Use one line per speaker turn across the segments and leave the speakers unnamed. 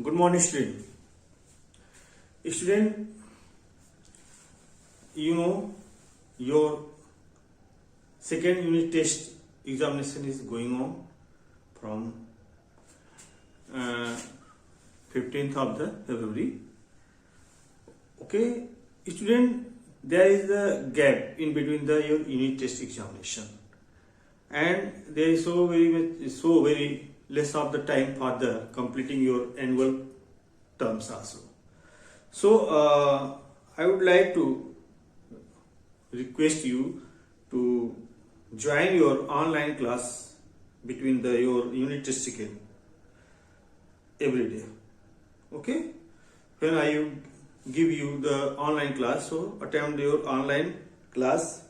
Good morning, student. Student, you know your second unit test examination is going on from 15th of the February. Okay, student, there is a gap in between your unit test examination, and there is so very less of the time for the completing your annual terms also. So I would like to request you to join your online class between your unit test second every day. Okay, when I give you the online class, so attend your online class,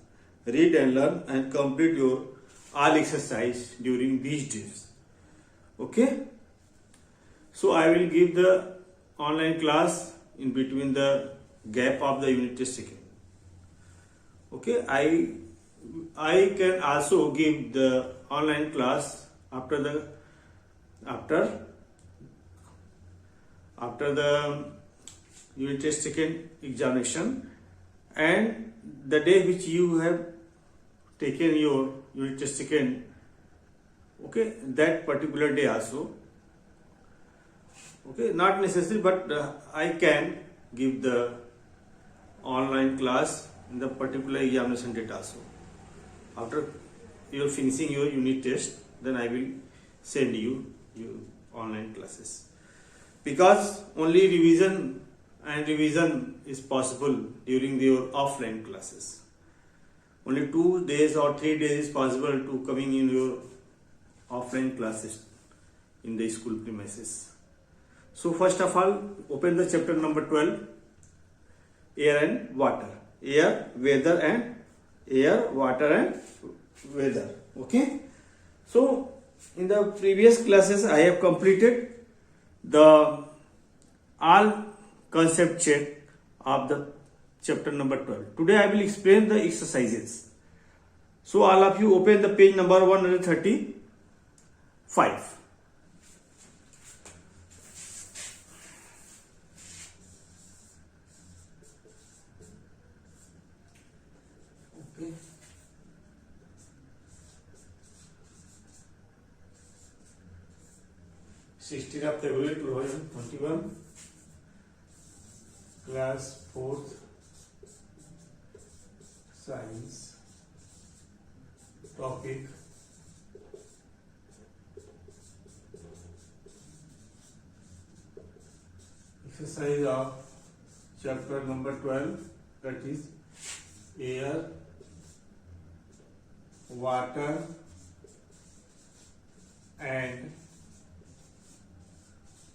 read and learn and complete your all exercise during these days. Okay, so I will give the online class in between the gap of the unit test second. Okay, I can also give the online class after the unit test second examination, and the day which you have taken your unit test second, okay, that particular day also. Okay, not necessary, but I can give the online class in the particular examination date also. After you are finishing your unit test, then I will send you your online classes, because only revision is possible during your offline classes. Only 2 days or 3 days is possible to coming in your offline classes in the school premises. So first of all, open the chapter number 12, air and water, air, water and weather. Okay, so in the previous classes I have completed the all concept check of the chapter number 12. Today I will explain the exercises. So all of you open the page number 135. Okay. (16th of February 2021), class 4th, science, topic exercise of chapter number 12, that is air, water and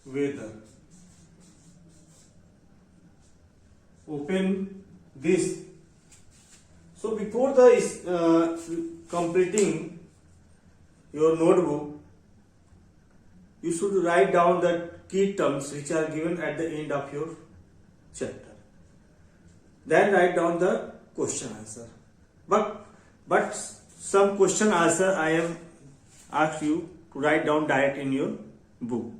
weather. Open this. So before the completing your notebook, you should write down the key terms which are given at the end of your chapter. Then write down the question answer. But some question answer I have asked you to write down direct in your book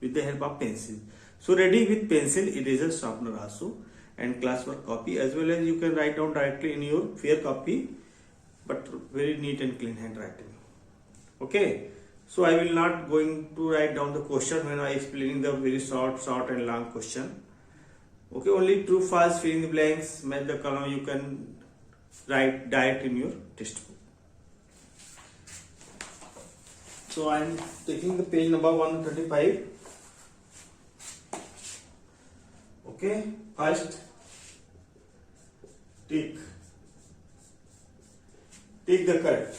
with the help of pencil. So ready with pencil, eraser, sharpener also, and classwork copy, as well as you can write down directly in your fair copy, but very neat and clean handwriting. Okay, so I will not going to write down the question when I explaining the very short and long question. Okay, only true, false, fill in the blanks, match the column you can write direct in your textbook. So I am taking the page number 135. Okay, first tick the correct.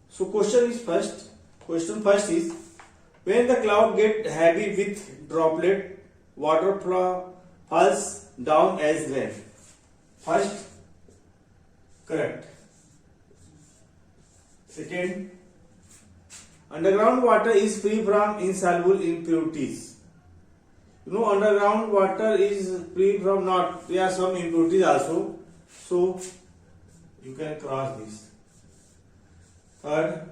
So question first is, when the cloud get heavy with droplet, water falls down as rain. First, correct. Second, underground water is free from insoluble impurities. You know, underground water is free from there are some impurities also. So you can cross this. Third,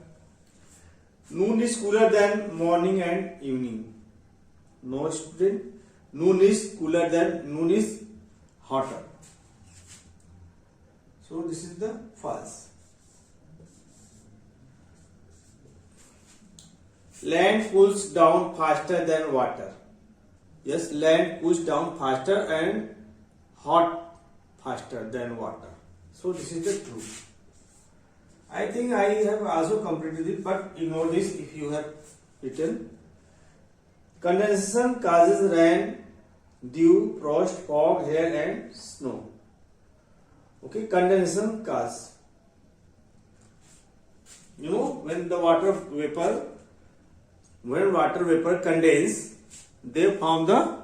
Noon is cooler than morning and evening. No student. Noon is cooler than noon is hotter. So this is the false. Land cools down faster than water. Yes, land cools down faster and hot faster than water. So this is the truth. I think I have also completed it, but ignore this if you have written. Condensation causes rain, dew, frost, fog, hail and snow. Okay, condensation cause. You know, when water vapor condense, they form the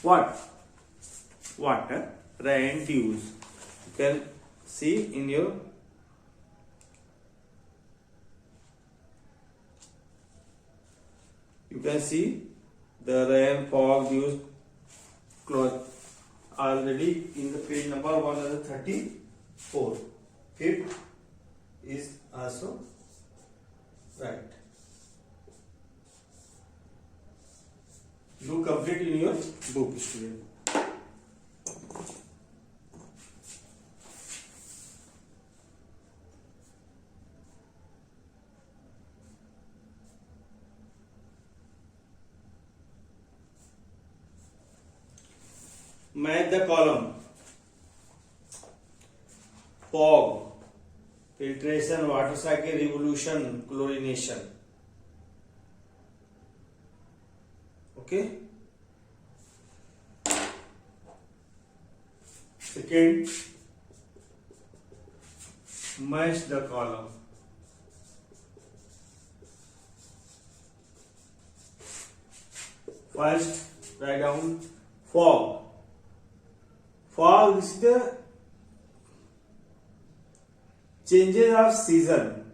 what? Water, rain, dews. You can see in your the rain, fog, dews, cloth already in the page number 134. Fifth is also right. Do complete in your book, student. Match the column. Fog, filtration, water cycle, revolution, chlorination. Okay. Second, match the column. First, write down fog. Fog is the changes of season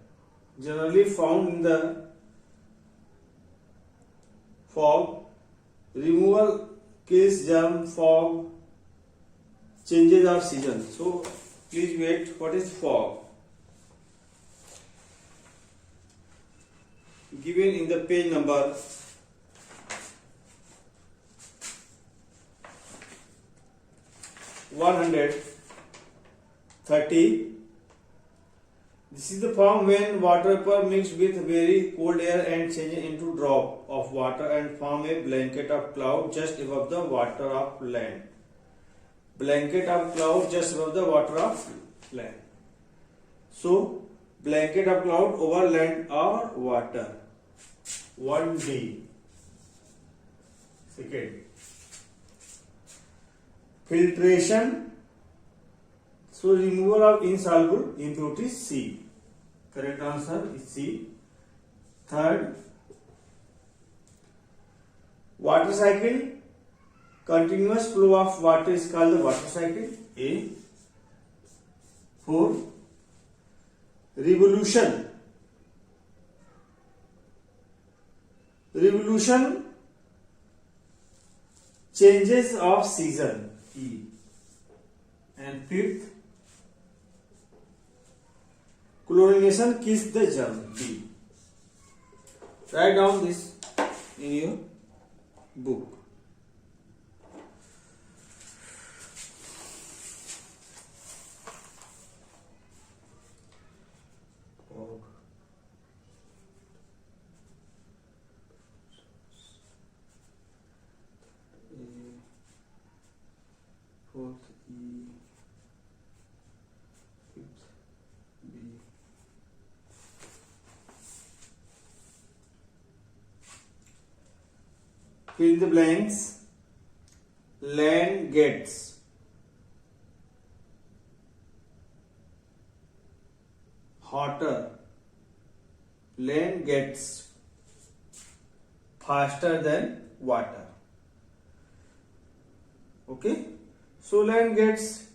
generally found in the fog. Removal kills germ, fog, changes of season. So please wait, what is fog? Given in the page number 130. This is the form when water vapor mixed with very cold air and changes into drop of water and form a blanket of cloud just above the water of land. Blanket of cloud just above the water of land. So, blanket of cloud over land or water. 1D. Second. Filtration. So, removal of insoluble impurities, C. Correct answer is C. Third, water cycle. Continuous flow of water is called the water cycle, A. 4. Revolution. Revolution, changes of season, E. And fifth, chlorination kills the germ, B. Write down this in your book. Fourth, E. Fifth, B. Fill the blanks. Land gets hotter. Land gets faster than water. Okay. So land gets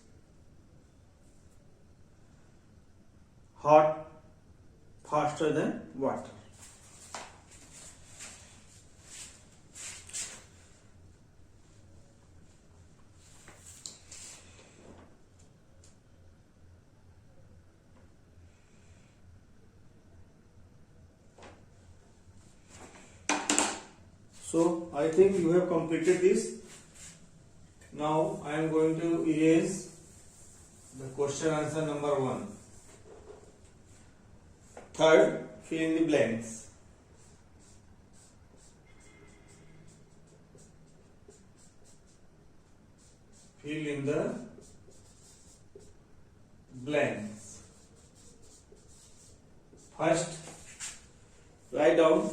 hot faster than water. So I think you have completed this. Now I am going to erase the question answer number 1. Third, fill in the blanks. Fill in the blanks. First, write down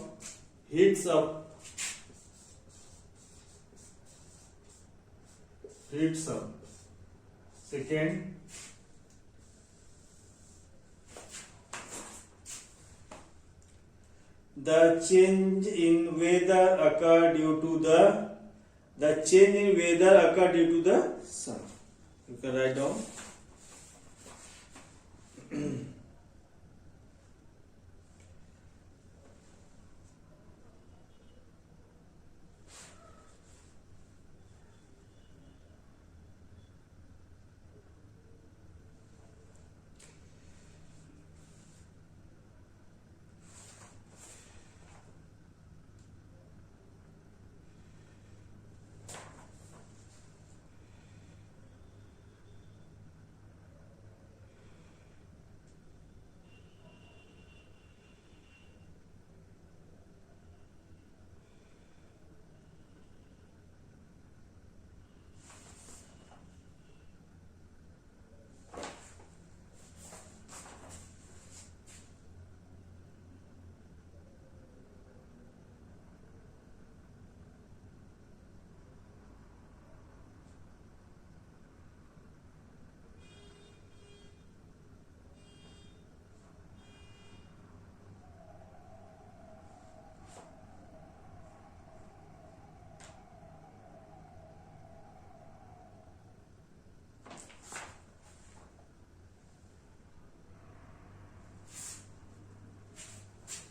heats up. Heats up. Second, the change in weather occur due to the change in weather occur due to the sun. You can write down.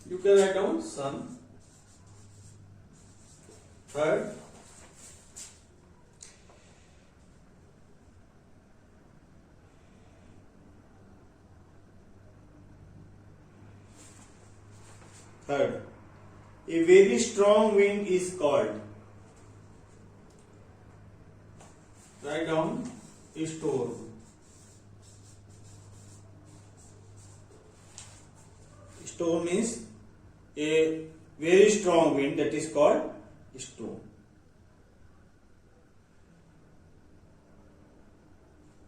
You can write down sun. Third, a very strong wind is called. Write down storm. Storm is a very strong wind, that is called storm.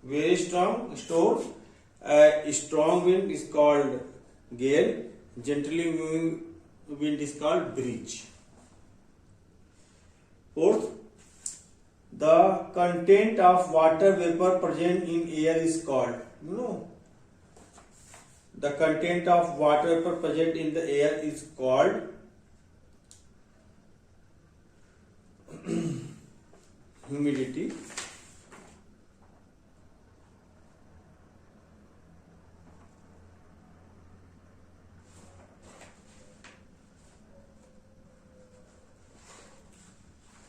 Very strong storm. A strong wind is called gale. Gently moving wind is called breeze. Fourth, the content of water vapor present in air is called. The content of water vapor present in the air is called humidity.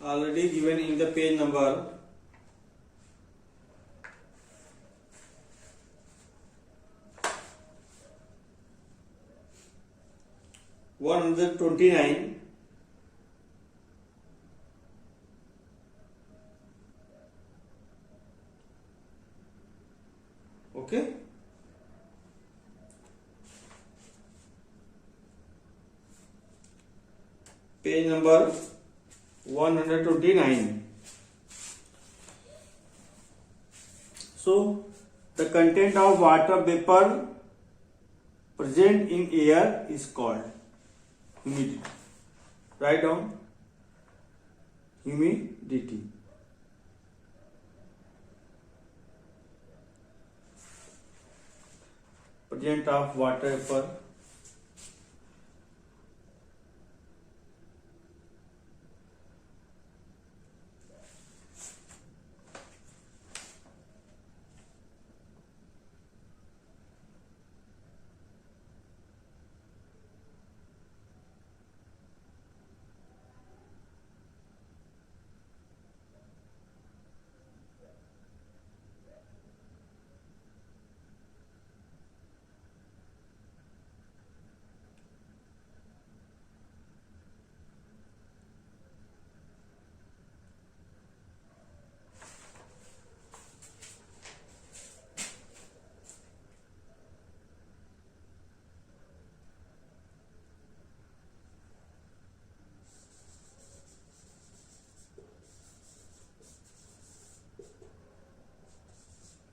Already given in the page number 129. Okay. Page number 129. So, the content of water vapor present in air is called humidity. Write down humidity. Present of water vapor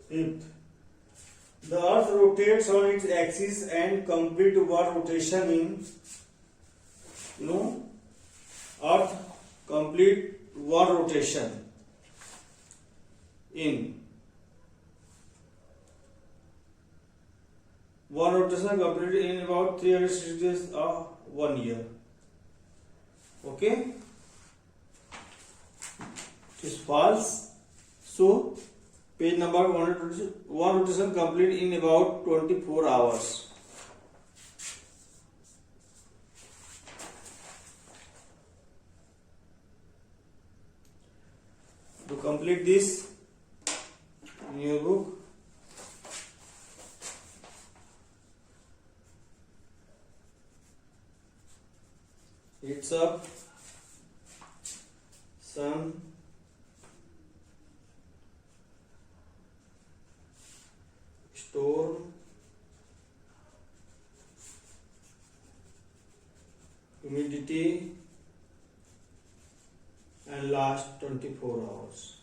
Fifth, the earth rotates on its axis and complete one rotation in, earth complete one rotation in completed in about 360 days of 1 year. Okay, it is false. So page number 122, one rotation complete in about 24 hours. To complete this in your book, it's up, sun, storm, humidity, and last 24 hours.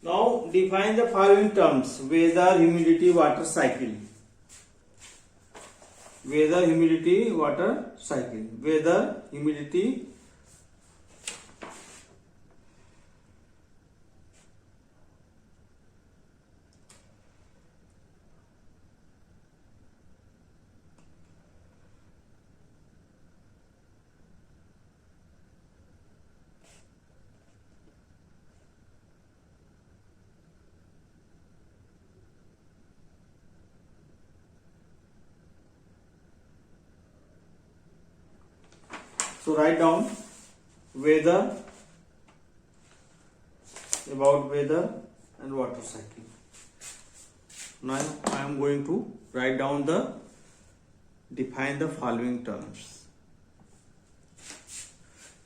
Now define the following terms: weather, humidity, water cycle. Weather, humidity, water cycle. Weather, humidity, so write down weather, about weather and water cycle. Now I am going to write down define the following terms.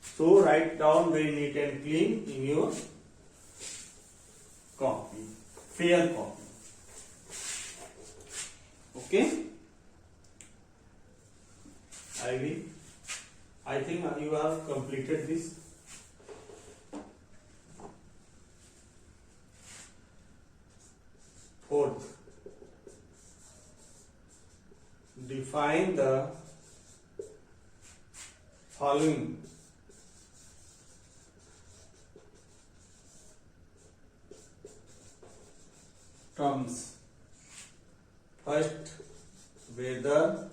So write down very neat and clean in your copy, fair copy. Okay, I think you have completed this. Fourth, define the following terms. First, weather.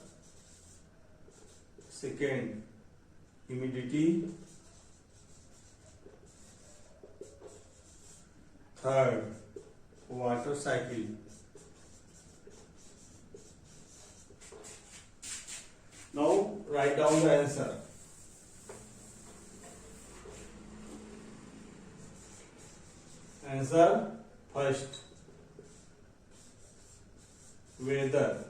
Second, humidity. Third, water cycle. Now write down the answer. Answer first, weather.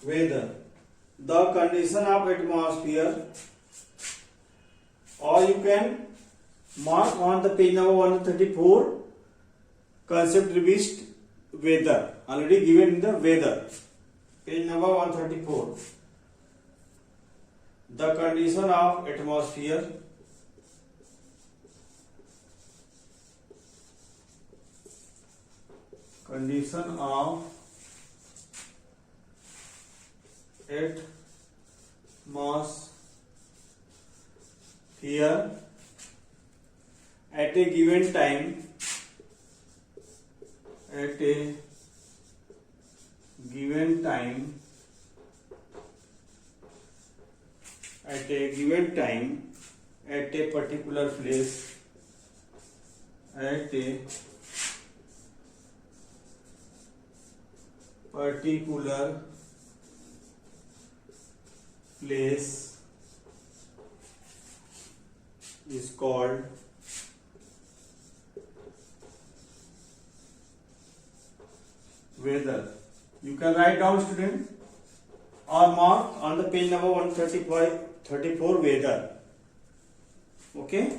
Weather, the condition of atmosphere, or you can mark on the page number 134, concept revised, weather, already given in the weather, page number 134. The condition of atmosphere, condition of atmosphere at a given time, at a given time, at a given time, at a particular place, at a particular place is called weather. You can write down, student, or mark on the page number 134 weather. Okay.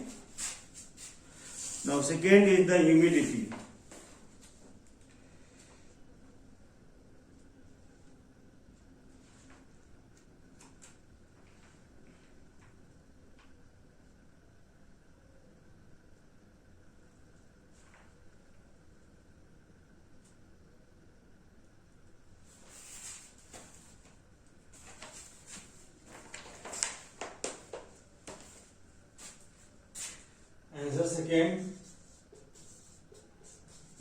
Now second is the humidity. Answer second,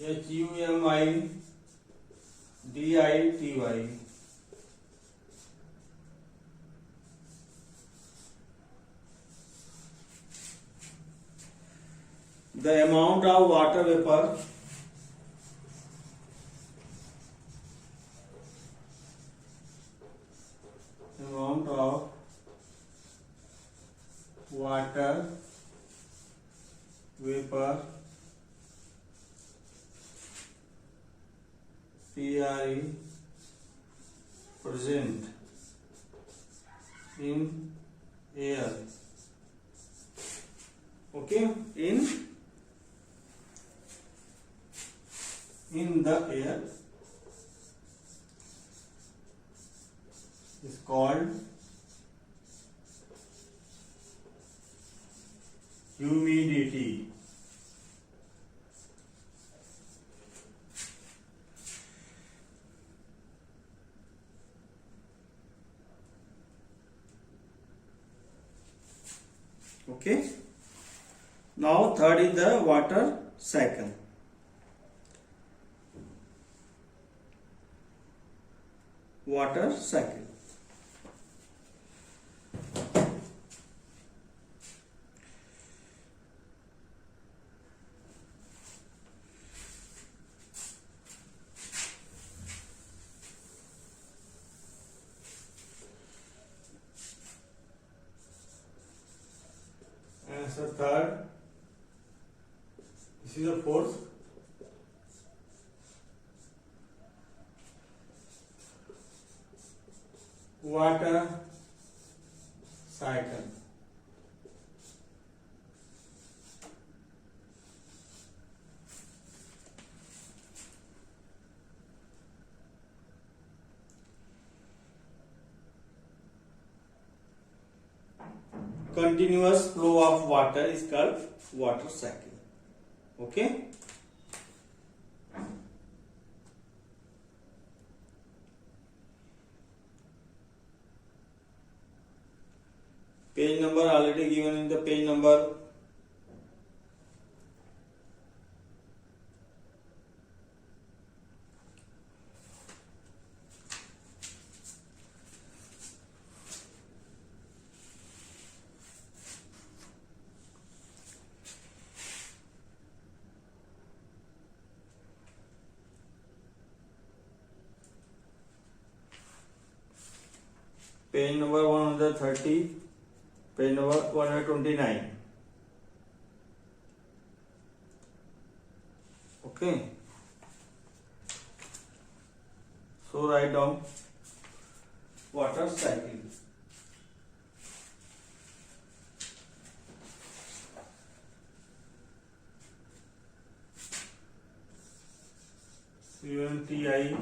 HUMIDITY. The amount of water vapor PRE present in air. Okay, in the air is called humidity. Okay. Now third is the water cycle. Water cycle. Answer third. This is the fourth. Water cycle. Continuous flow of water is called water cycle. Okay. Page number already given in the page number. Page number 130, page number 129. Okay. So write down water cycle. CUNTI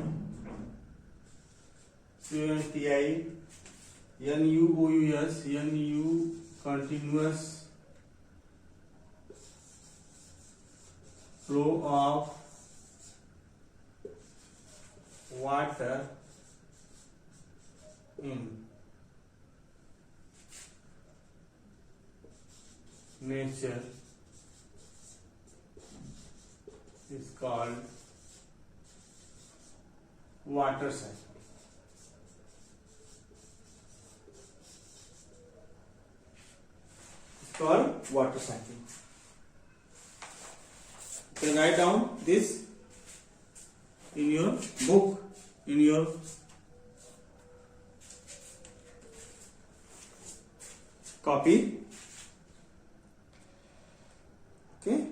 NUOUS continuous flow of water in nature is called water cycle. Called water cycle. You can write down this in your book, in your copy. Okay.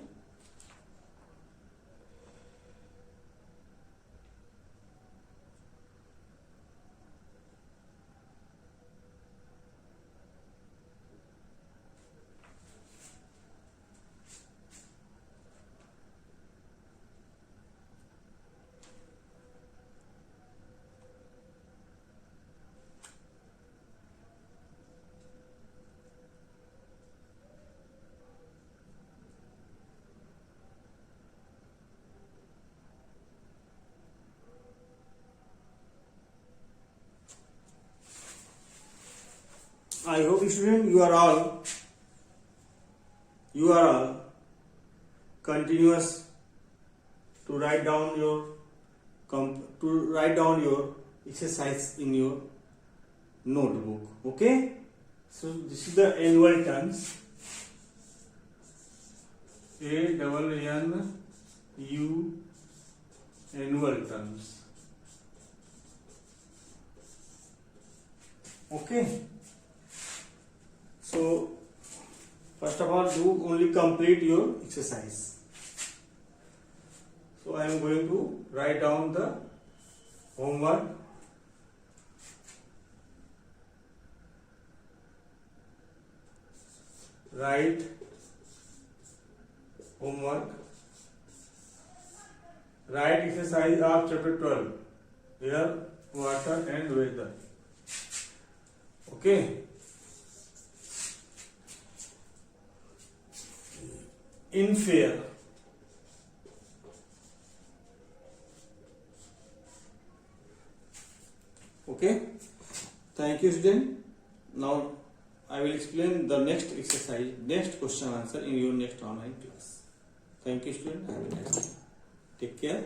I hope student you are all continuous to write down your exercise in your notebook. Okay, so this is the annual terms. ANNU, annual terms. Okay, so first of all, do only complete your exercise. So I am going to write down the homework. Write homework. Write exercise of chapter 12, air, water and weather. Okay. In fair. Okay. Thank you, student. Now I will explain the next exercise, next question answer in your next online class. Thank you, student. Have a nice day. Take care.